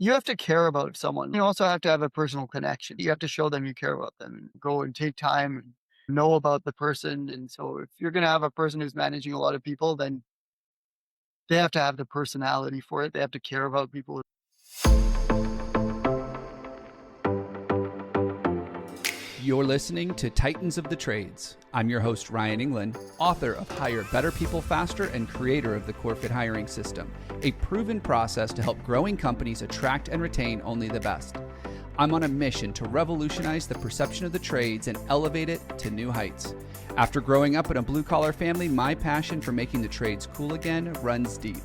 you have to care about someone. You also have to have a personal connection. You have to show them you care about them and go and take time and know about the person. And so if you're going to have a person who's managing a lot of people, then they have to have the personality for it. They have to care about people. You're listening to Titans of the Trades. I'm your host, Ryan Englin, author of Hire Better People Faster and creator of the CoreFit hiring system, a proven process to help growing companies attract and retain only the best. I'm on a mission to revolutionize the perception of the trades and elevate it to new heights. After growing up in a blue-collar family, my passion for making the trades cool again runs deep.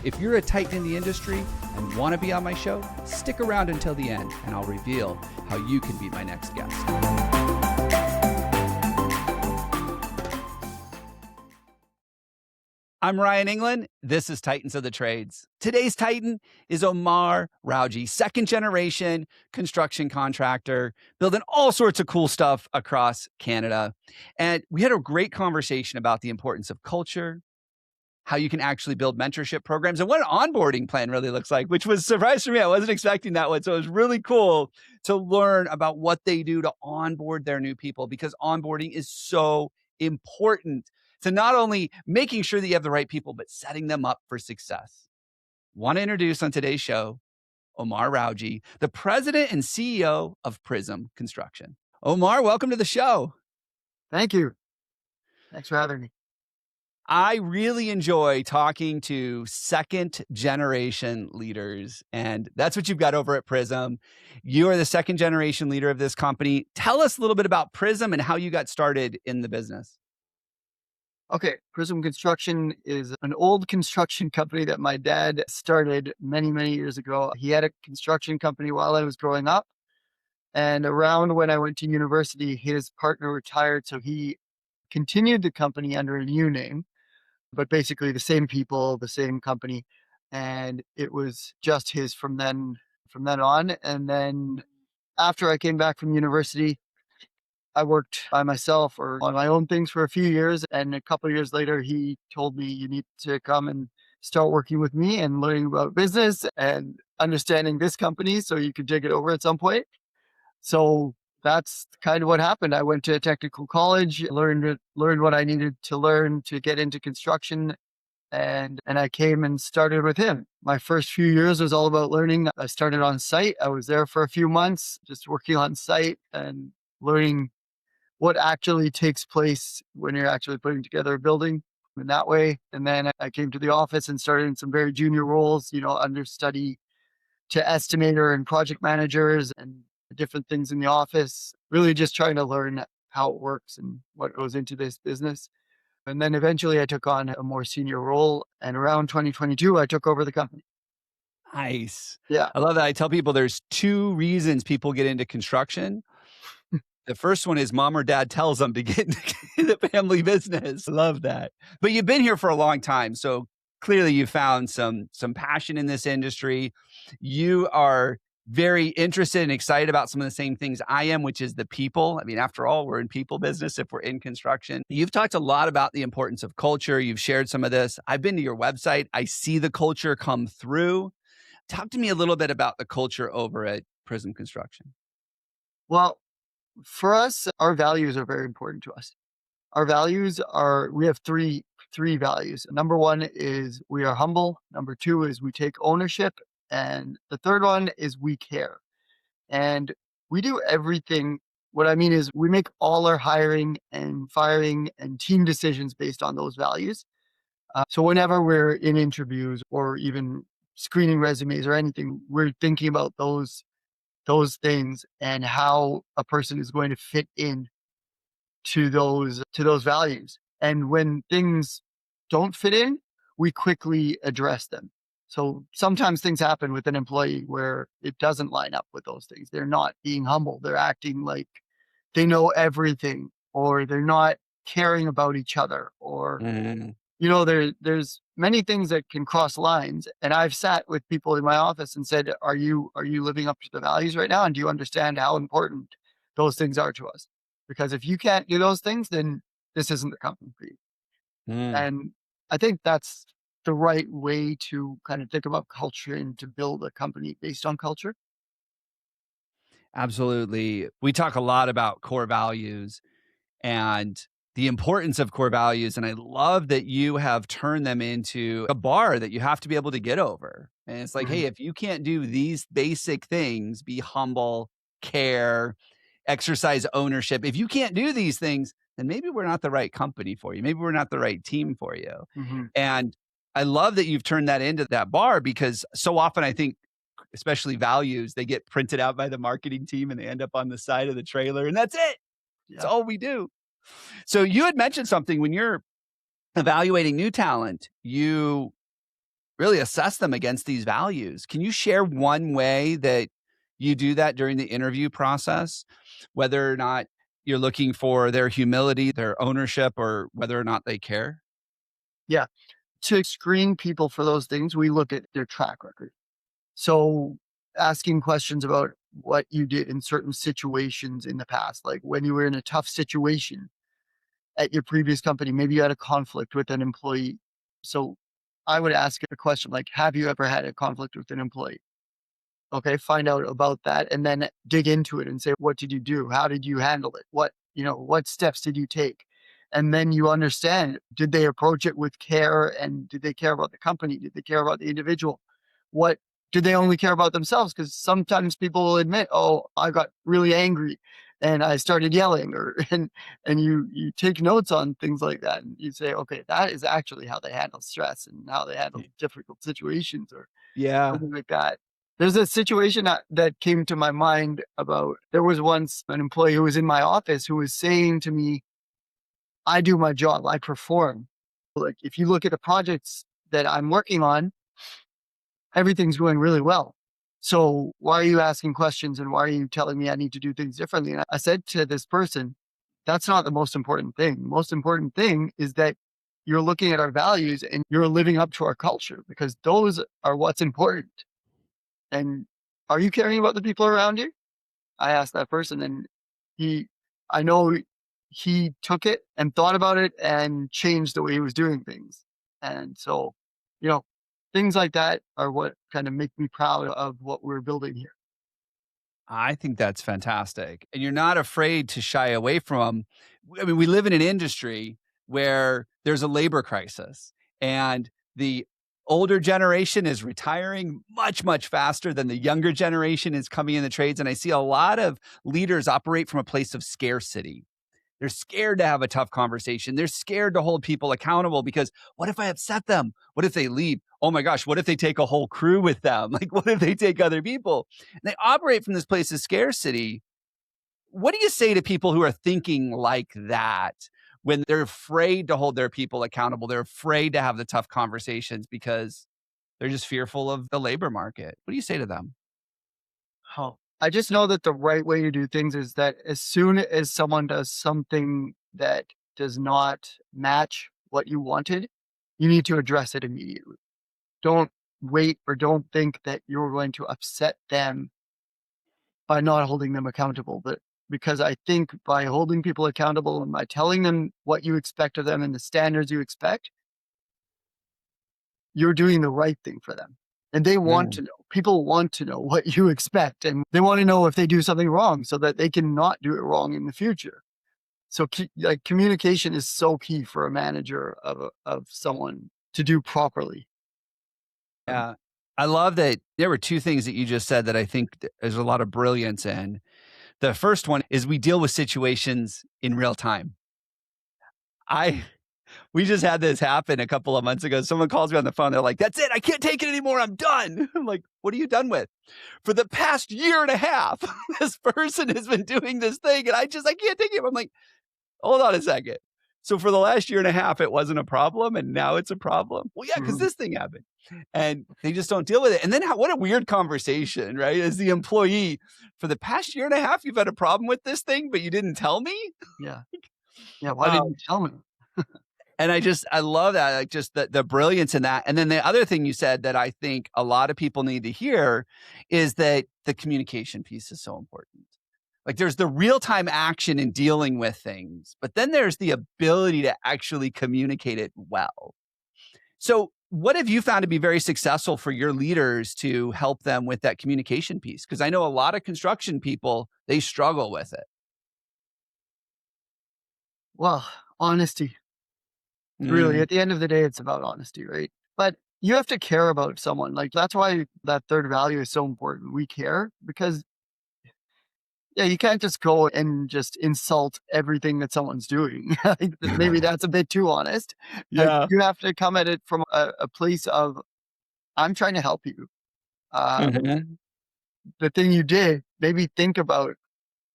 If you're a titan in the industry and want to be on my show, stick around until the end and I'll reveal how you can be my next guest. I'm Ryan Englin. This is Titans of the Trades. Today's Titan is Omar Rawji, second generation construction contractor, building all sorts of cool stuff across Canada. And we had a great conversation about the importance of culture, how you can actually build mentorship programs, and what an onboarding plan really looks like, which was a surprise for me. I wasn't expecting that one. So it was really cool to learn about what they do to onboard their new people, because onboarding is so important to not only making sure that you have the right people, but setting them up for success. Want to introduce on today's show, Omar Rawji, the president and CEO of Prism Construction. Omar, welcome to the show. Thank you. Thanks for having me. I really enjoy talking to second generation leaders, and that's what you've got over at Prism. You are the second generation leader of this company. Tell us a little bit about Prism and how you got started in the business. Okay, Prism Construction is an old construction company that my dad started many, many years ago. He had a construction company while I was growing up. And around when I went to university, his partner retired. So he continued the company under a new name, but basically the same people, the same company. And it was just his from then on. And then after I came back from university, I worked by myself or on my own things for a few years. And a couple of years later, he told me, you need to come and start working with me and learning about business and understanding this company so you could take it over at some point. So that's kind of what happened. I went to a technical college, learned what I needed to learn to get into construction, and I came and started with him. My first few years was all about learning. I started on site. I was there for a few months, just working on site and learning what actually takes place when you're actually putting together a building in that way. And then I came to the office and started in some very junior roles, understudy to estimator and project managers and different things in the office, really just trying to learn how it works and what goes into this business. And then eventually I took on a more senior role. And around 2022, I took over the company. Nice. Yeah. I love that. I tell people there's two reasons people get into construction. The first one is mom or dad tells them to get into the family business. Love that. But you've been here for a long time. So clearly you found some passion in this industry. You are very interested and excited about some of the same things I am, which is the people. I mean, after all, we're in people business if we're in construction. You've talked a lot about the importance of culture. You've shared some of this. I've been to your website. I see the culture come through. Talk to me a little bit about the culture over at Prism Construction. Well, for us, our values are very important to us. Our values we have three values. Number one is we are humble. Number two is we take ownership. And the third one is we care. And we do everything. What I mean is we make all our hiring and firing and team decisions based on those values. So whenever we're in interviews or even screening resumes or anything, we're thinking about those things and how a person is going to fit in to those values. And when things don't fit in, we quickly address them. So sometimes things happen with an employee where it doesn't line up with those things. They're not being humble. They're acting like they know everything, or they're not caring about each other, or there's many things that can cross lines. And I've sat with people in my office and said, are you living up to the values right now? And do you understand how important those things are to us? Because if you can't do those things, then this isn't the company for you. Mm. And I think that's the right way to kind of think about culture and to build a company based on culture? Absolutely. We talk a lot about core values and the importance of core values. And I love that you have turned them into a bar that you have to be able to get over. And it's like, Mhm, hey, if you can't do these basic things, be humble, care, exercise ownership, if you can't do these things, then maybe we're not the right company for you. Maybe we're not the right team for you. mhm. And I love that you've turned that into that bar because so often I think, especially values, they get printed out by the marketing team and they end up on the side of the trailer and that's it. That's Yeah. all we do. So you had mentioned something when you're evaluating new talent, you really assess them against these values. Can you share one way that you do that during the interview process, whether or not you're looking for their humility, their ownership, or whether or not they care? Yeah. To screen people for those things, we look at their track record. So asking questions about what you did in certain situations in the past, like when you were in a tough situation at your previous company, maybe you had a conflict with an employee. So I would ask a question like, have you ever had a conflict with an employee? Okay, find out about that and then dig into it and say, what did you do? How did you handle it? What steps did you take? And then you understand, did they approach it with care and did they care about the company? Did they care about the individual? What did they only care about themselves? Because sometimes people will admit, oh, I got really angry and I started yelling or and you take notes on things like that and you say, okay, that is actually how they handle stress and how they handle difficult situations or Yeah. something like that. There's a situation that came to my mind about there was once an employee who was in my office who was saying to me, I do my job, I perform. Like, if you look at the projects that I'm working on, everything's going really well. So why are you asking questions and why are you telling me I need to do things differently? And I said to this person, that's not the most important thing. The most important thing is that you're looking at our values and you're living up to our culture because those are what's important. And are you caring about the people around you? I asked that person and he I know he took it and thought about it and changed the way he was doing things. And so, you know, things like that are what kind of make me proud of what we're building here. I think that's fantastic. And you're not afraid to shy away from, I mean, we live in an industry where there's a labor crisis and the older generation is retiring much, much faster than the younger generation is coming in the trades. And I see a lot of leaders operate from a place of scarcity. They're scared to have a tough conversation. They're scared to hold people accountable because what if I upset them? What if they leave? Oh my gosh, what if they take a whole crew with them? Like, what if they take other people? And they operate from this place of scarcity. What do you say to people who are thinking like that when they're afraid to hold their people accountable? They're afraid to have the tough conversations because they're just fearful of the labor market. What do you say to them? Oh, I just know that the right way to do things is that as soon as someone does something that does not match what you wanted, you need to address it immediately. Don't wait or don't think that you're going to upset them by not holding them accountable. But because I think by holding people accountable and by telling them what you expect of them and the standards you expect, you're doing the right thing for them. And they want Yeah. to know. People want to know what you expect and they want to know if they do something wrong so that they can not do it wrong in the future. So like communication is so key for a manager of someone to do properly. Um, Yeah. I love that there were two things that you just said that I think there's a lot of brilliance in. The first one is we deal with situations in real time. I we just had this happen a couple of months ago. Someone calls me on the phone. They're like, "That's it. I can't take it anymore. I'm done." I'm like, "What are you done with?" For the past year and a half, this person has been doing this thing, and I can't take it. I'm like, hold on a second. So for the last year and a half, it wasn't a problem, and now it's a problem. Well, yeah, because mhm, this thing happened, and they just don't deal with it. And then what a weird conversation, right? As the employee, for the past year and a half, you've had a problem with this thing, but you didn't tell me. yeah. Yeah. Why didn't Um, you tell me? and I love that, like just the brilliance in that. And then the other thing you said that I think a lot of people need to hear is that the communication piece is so important. Like there's the real time action in dealing with things, but then there's the ability to actually communicate it well. So what have you found to be very successful for your leaders to help them with that communication piece? Because I know a lot of construction people, they struggle with it. Well, honesty. Really, Mm, at the end of the day, it's about honesty, right? But you have to care about someone. Like that's why that third value is so important. We care because yeah, you can't just go and just insult everything that someone's doing. Maybe that's a bit too honest. Like yeah. you have to come at it from a place of I'm trying to help you. Mhm. The thing you did, maybe think about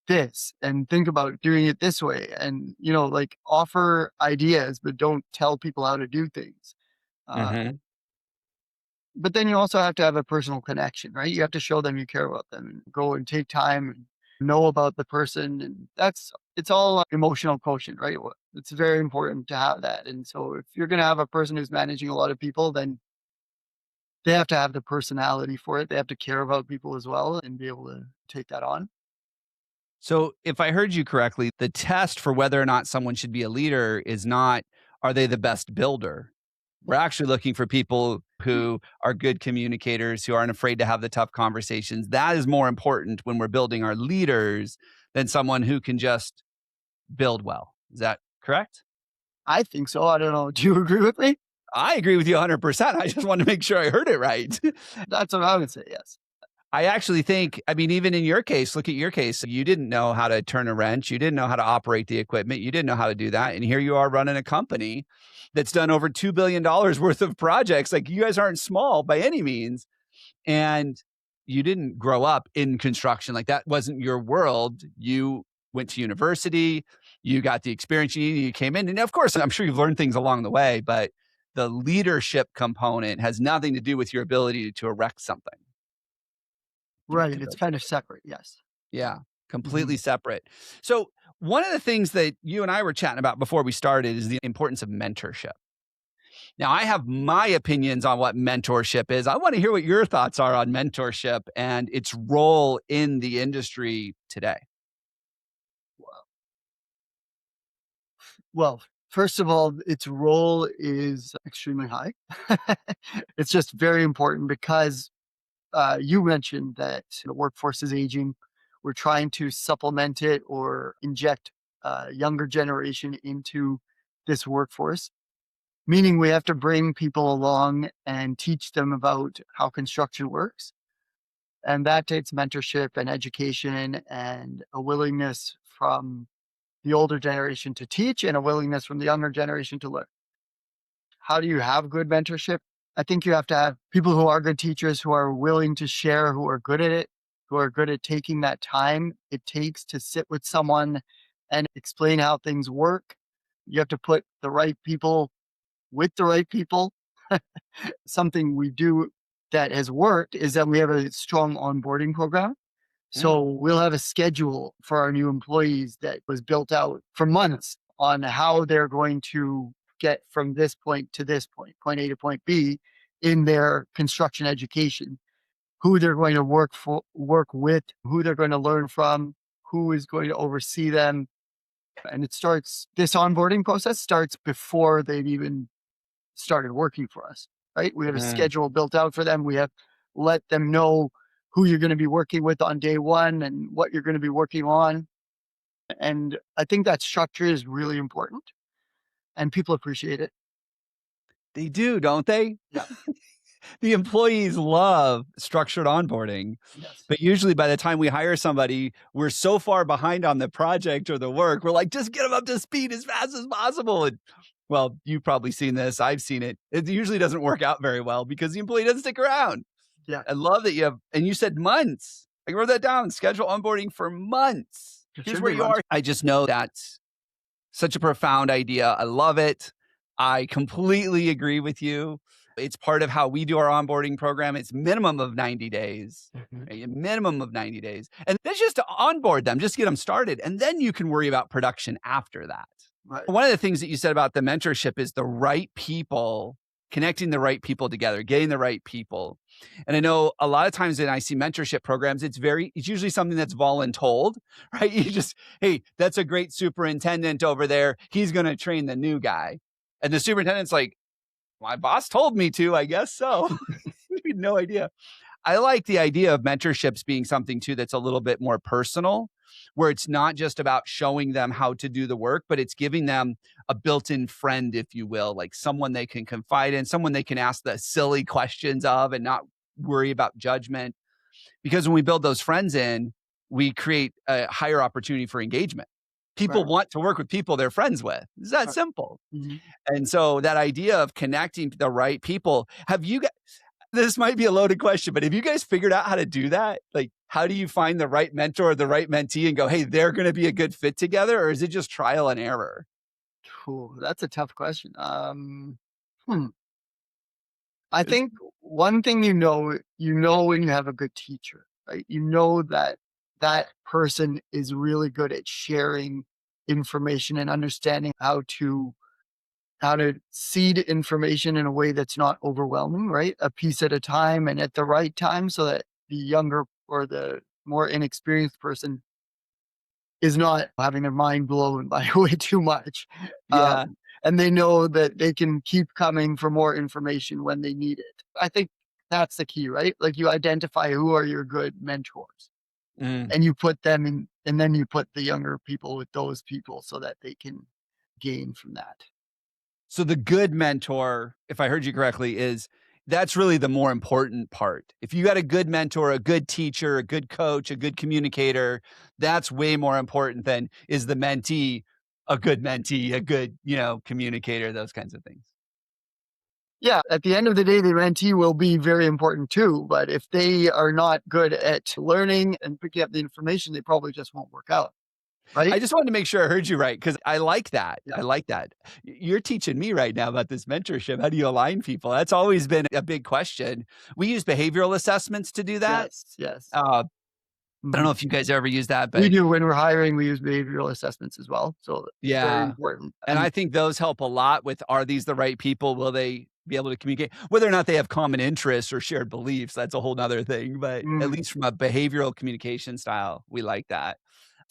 this and think about doing it this way, and like offer ideas, but don't tell people how to do things. Uh, Mhm. But then you also have to have a personal connection, right? You have to show them you care about them and go and take time and know about the person. And it's all emotional quotient, right? It's very important to have that. And so if you're going to have a person who's managing a lot of people, then they have to have the personality for it. They have to care about people as well and be able to take that on. So, if I heard you correctly, the test for whether or not someone should be a leader is not, are they the best builder? We're actually looking for people who are good communicators, who aren't afraid to have the tough conversations. That is more important when we're building our leaders than someone who can just build well. Is that correct? I think so. I don't know. Do you agree with me? I agree with you 100%. I just wanted to make sure I heard it right. That's what I would say. Yes. I actually think, I mean, even in your case, look at your case. You didn't know how to turn a wrench. You didn't know how to operate the equipment. You didn't know how to do that. And here you are running a company that's done over $2 billion worth of projects. Like you guys aren't small by any means. And you didn't grow up in construction. Like that wasn't your world. You went to university, you got the experience you needed, you came in. And of course, I'm sure you've learned things along the way, but the leadership component has nothing to do with your ability to erect something. Right. To It's build. kind of separate. Yes. Yeah, Mhm. completely separate. So, one of the things that you and I were chatting about before we started is the importance of mentorship. Now, I have my opinions on what mentorship is. I want to hear what your thoughts are on mentorship and its role in the industry today. Well, first of all, its role is extremely high. It's just very important because you mentioned that the workforce is aging. We're trying to supplement it or inject younger generation into this workforce, meaning we have to bring people along and teach them about how construction works. And that takes mentorship and education and a willingness from the older generation to teach and a willingness from the younger generation to learn. How do you have good mentorship? I think you have to have people who are good teachers, who are willing to share, who are good at it, who are good at taking that time it takes to sit with someone and explain how things work. You have to put the right people with the right people. Something we do that has worked is that we have a strong onboarding program. Mm, So we'll have a schedule for our new employees that was built out for months on how they're going to get from this point to this point A to point B in their construction education, who they're going to work with, who they're going to learn from, who is going to oversee them. And this onboarding process starts before they've even started working for us, right? We have a mm. schedule built out for them. We have let them know who you're going to be working with on day one and what you're going to be working on. And I think that structure is really important and people appreciate it. They do, don't they? Yeah. The employees love structured onboarding. Yes. But usually by the time we hire somebody, we're so far behind on the project or the work. We're like, just get them up to speed as fast as possible. And well, you've probably seen this. I've seen it. It usually doesn't work out very well because the employee doesn't stick around. Yeah. I love that you have, and you said months. I wrote that down. Schedule onboarding for months. It Here's should where be you months. are. I just know that's such a profound idea. I love it. I completely agree with you. It's part of how we do our onboarding program. It's minimum of 90 days, Mhm. a minimum of 90 days. And that's just to onboard them, just get them started. And then you can worry about production after that. Right. One of the things that you said about the mentorship is the right people, connecting the right people together, getting the right people. And I know a lot of times when I see mentorship programs, it's usually something that's voluntold, right? You just, hey, that's a great superintendent over there. He's going to train the new guy. And the superintendent's like, My boss told me to, I guess so. No idea. I like the idea of mentorships being something too that's a little bit more personal, where it's not just about showing them how to do the work, but it's giving them a built-in friend, if you will, like someone they can confide in, someone they can ask the silly questions of and not worry about judgment. Because when we build those friends in, we create a higher opportunity for engagement. People Right. want to work with people they're friends with. It's that Right. simple. Mhm. And so that idea of connecting to the right people, have you guys, this might be a loaded question, but have you guys figured out how to do that? Like, how do you find the right mentor or the right mentee and go, hey, they're going to be a good fit together? Or is it just trial and error? Ooh, that's a tough question. Hmm. I It's- think one thing you know when you have a good teacher, right? You know that that person is really good at sharing information and understanding how to seed information in a way that's not overwhelming, right? A piece at a time and at the right time so that the younger or the more inexperienced person is not having their mind blown by way too much. yeah. And they know that they can keep coming for more information when they need it. I think that's the key, right? Like you identify who are your good mentors Mm. and you put them in, and then you put the younger people with those people so that they can gain from that. So the good mentor, if I heard you correctly, is that's really the more important part. If you got a good mentor, a good teacher, a good coach, a good communicator, that's way more important than is the mentee, a good, communicator, those kinds of things. Yeah, at the end of the day, the mentee will be very important too. But if they are not good at learning and picking up the information, they probably just won't work out, I right? just wanted to make sure I heard you right because I like that. Yeah. I like that. You're teaching me right now about this mentorship. How do you align people? That's always been a big question. We use behavioral assessments to do that. Yes. Yes. Uh, I don't know Mhm. if you guys ever use that, We but do when we're hiring, we use behavioral assessments as well. So very yeah. important. And And I think those help a lot with, are these the right people? Will they be able to communicate? Whether or not they have common interests or shared beliefs, that's a whole nother thing. But at mm, least from a behavioral communication style, we like that.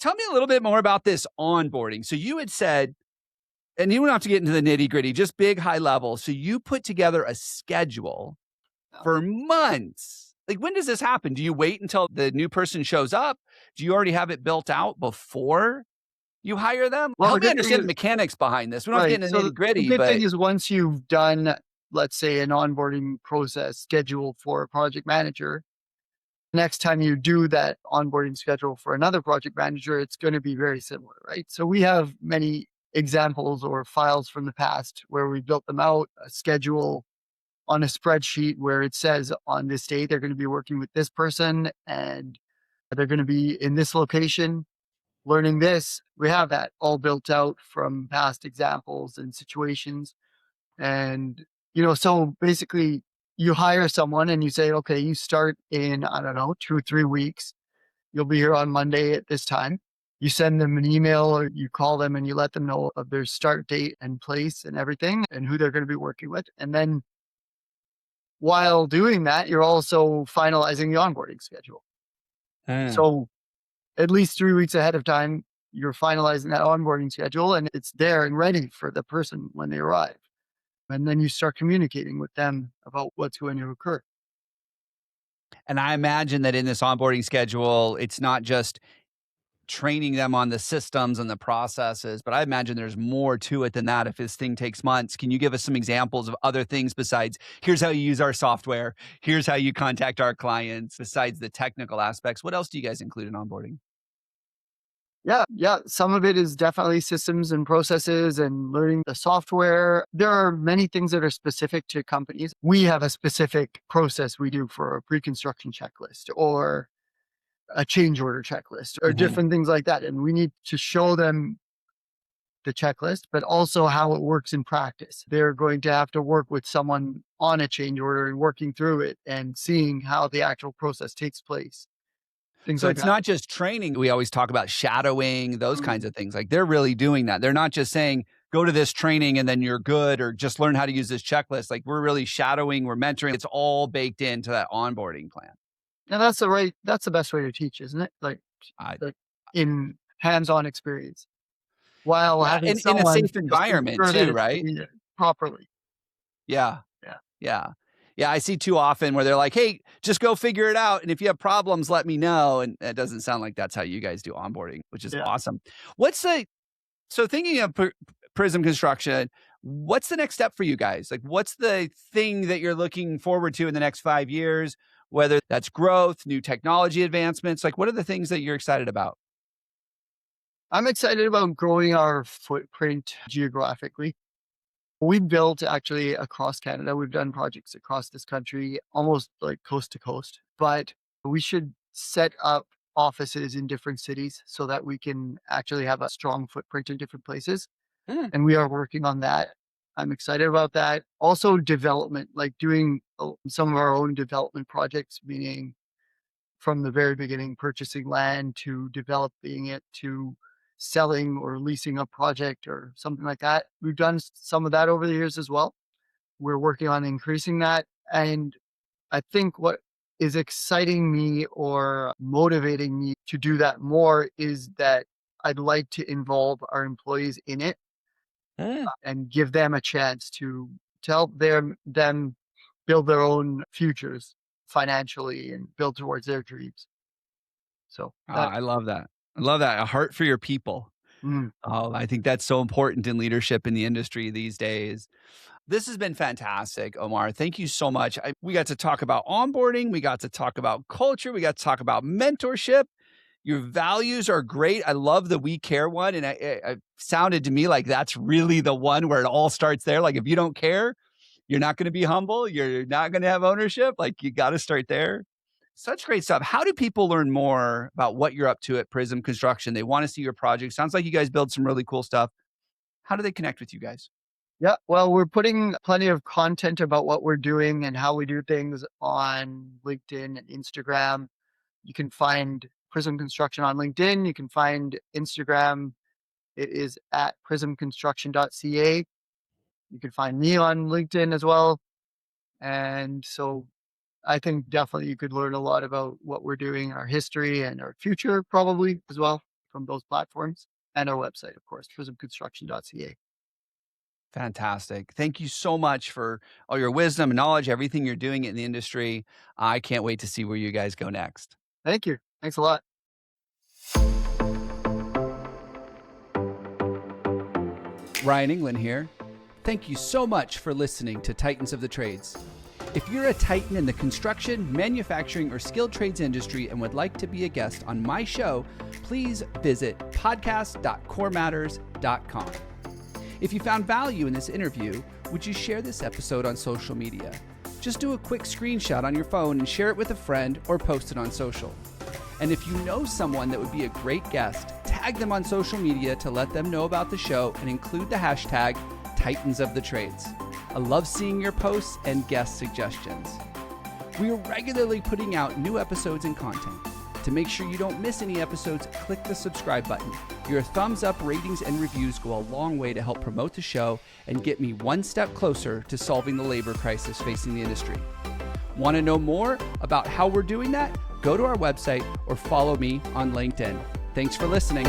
Tell me a little bit more about this onboarding. So you had said, and you don't have to get into the nitty gritty, just big high level. So you put together a schedule yeah. for months. Like, when does this happen? Do you wait until the new person shows up? Do you already have it built out before you hire them? Well, the Help me good thing understand is, the mechanics behind this. We don't have to right. get into So the nitty the gritty, good thing but is once you've done, let's say, an onboarding process schedule for a project manager, next time you do that onboarding schedule for another project manager, it's going to be very similar, right? So we have many examples or files from the past where we built them out, a schedule on a spreadsheet where it says on this date they're going to be working with this person and they're going to be in this location learning this. We have that all built out from past examples and situations. And, so basically you hire someone and you say, okay, you start in, I don't know, 2 or 3 weeks. You'll be here on Monday at this time. You send them an email or you call them and you let them know of their start date and place and everything and who they're going to be working with. And then while doing that, you're also finalizing the onboarding schedule. Mm. So at least 3 weeks ahead of time, you're finalizing that onboarding schedule and it's there and ready for the person when they arrive. And then you start communicating with them about what's going to occur. And I imagine that in this onboarding schedule, it's not just training them on the systems and the processes, but I imagine there's more to it than that if this thing takes months. Can you give us some examples of other things besides, here's how you use our software, here's how you contact our clients, besides the technical aspects? What else do you guys include in onboarding? Yeah, yeah. Some of it is definitely systems and processes and learning the software. There are many things that are specific to companies. We have a specific process we do for a pre-construction checklist or a change order checklist or Mhm. different things like that. And we need to show them the checklist, but also how it works in practice. They're going to have to work with someone on a change order and working through it and seeing how the actual process takes place. Things So like it's that. not just training. We always talk about shadowing, those Mm. kinds of things. Like, they're really doing that. They're not just saying, go to this training and then you're good, or just learn how to use this checklist. Like, we're really shadowing, we're mentoring. It's all baked into that onboarding plan. And that's the best way to teach, isn't it? I, Like in hands-on experience while yeah, having in a someone safe just environment ensure that too, it's right? doing it properly. Yeah. Yeah. Yeah, I see too often where they're like, "Hey, just go figure it out, and if you have problems, let me know." And it doesn't sound like that's how you guys do onboarding, which is Yeah. awesome. What's the So thinking of Prism Construction, what's the next step for you guys? Like, what's the thing that you're looking forward to in the next 5 years? Whether that's growth, new technology advancements, like what are the things that you're excited about? I'm excited about growing our footprint geographically. We've built actually across Canada. We've done projects across this country, almost like coast to coast, but we should set up offices in different cities so that we can actually have a strong footprint in different places. Mm, And we are working on that. I'm excited about that. Also, development, like doing some of our own development projects, meaning from the very beginning, purchasing land to developing it to selling or leasing a project or something like that. We've done some of that over the years as well. We're working on increasing that. And I think what is exciting me or motivating me to do that more is that I'd like to involve our employees in it mm. and give them a chance to help them build their own futures financially and build towards their dreams. So Ah, that I love that. I love that. A heart for your people. mm, Oh, I think that's so important in leadership in the industry these days. This has been fantastic, Omar. Thank you so much. We got to talk about onboarding. We got to talk about culture. We got to talk about mentorship. Your values are great. I love the we care one. And it sounded to me like that's really the one where it all starts there. Like if you don't care, you're not going to be humble. You're not going to have ownership. Like you got to start there. Such great stuff. How do people learn more about what you're up to at Prism Construction? They want to see your project. Sounds like you guys build some really cool stuff. How do they connect with you guys? yeah, well, we're putting plenty of content about what we're doing and how we do things on LinkedIn and Instagram. You can find Prism Construction on LinkedIn. You can find Instagram. It is at prismconstruction.ca. You can find me on LinkedIn as well. And so I think definitely you could learn a lot about what we're doing, our history and our future probably as well from those platforms and our website, of course, prismconstruction.ca. Fantastic. Thank you so much for all your wisdom and knowledge, everything you're doing in the industry. I can't wait to see where you guys go next. Thank you. Thanks a lot. Ryan Englin here. Thank you so much for listening to Titans of the Trades. If you're a titan in the construction, manufacturing, or skilled trades industry and would like to be a guest on my show, please visit podcast.corematters.com. If you found value in this interview, would you share this episode on social media? Just do a quick screenshot on your phone and share it with a friend or post it on social. And if you know someone that would be a great guest, tag them on social media to let them know about the show and include the hashtag Titans of the Trades. I love seeing your posts and guest suggestions. We are regularly putting out new episodes and content. To make sure you don't miss any episodes, click the subscribe button. Your thumbs up, ratings, and reviews go a long way to help promote the show and get me one step closer to solving the labor crisis facing the industry. Want to know more about how we're doing that? Go to our website or follow me on LinkedIn. Thanks for listening.